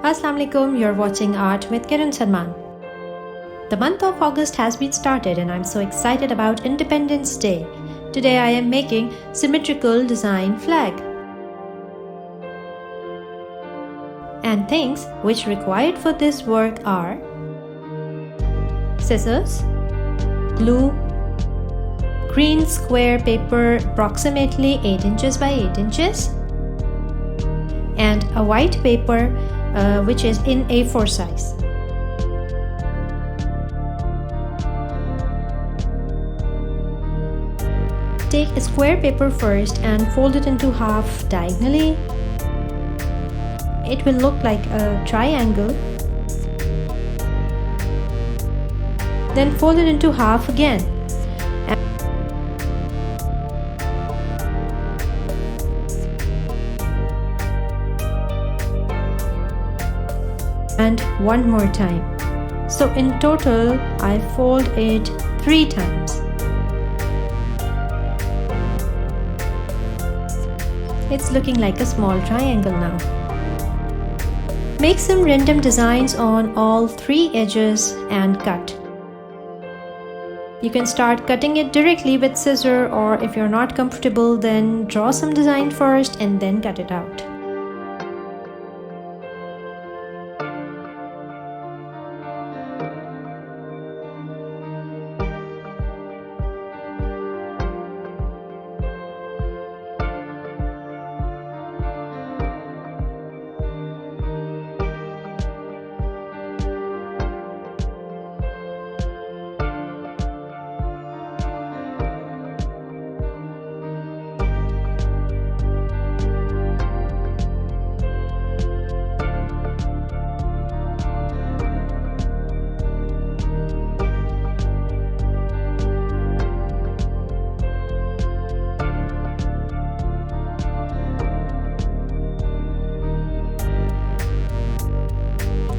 Assalamu alaikum, you're watching Art with Kiran Salman. The month of August has been started and I'm so excited about Independence Day. Today I am making symmetrical design flag. And things which required for this work are scissors, glue, green square paper approximately 8 inches by 8 inches, and a white paper which is in A4 size. Take a square paper first and fold it into half diagonally. It will look like a triangle. Then fold it into half again. And one more time. So in total, I fold it 3 times. It's looking like a small triangle now. Make some random designs on all 3 edges and cut. You can start cutting it directly with scissor, or if you're not comfortable, then draw some design first and then cut it out.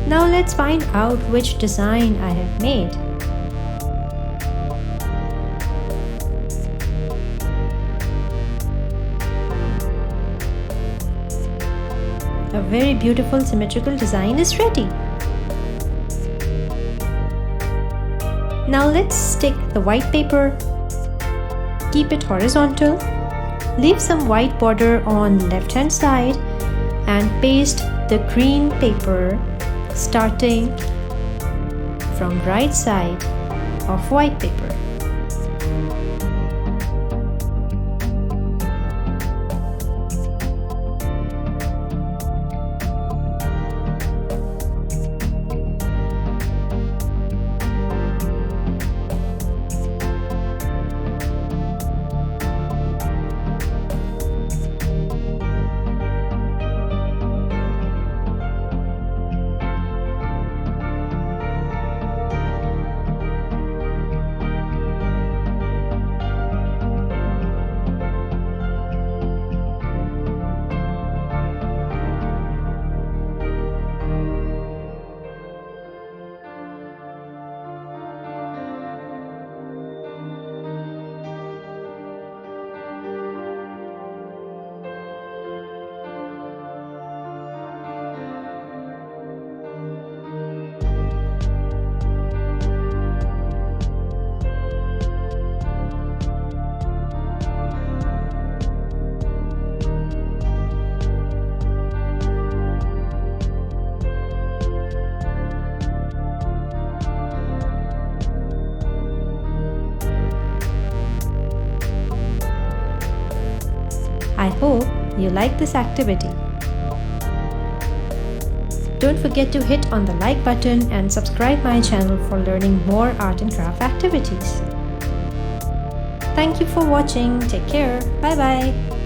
Now let's find out which design I have made. A very beautiful symmetrical design is ready. Now let's stick the white paper. Keep it horizontal. Leave some white border on left hand side and paste the green paper starting from right side of white paper. I hope you like this activity. Don't forget to hit on the like button and subscribe my channel for learning more art and craft activities. Thank you for watching. Take care. Bye bye.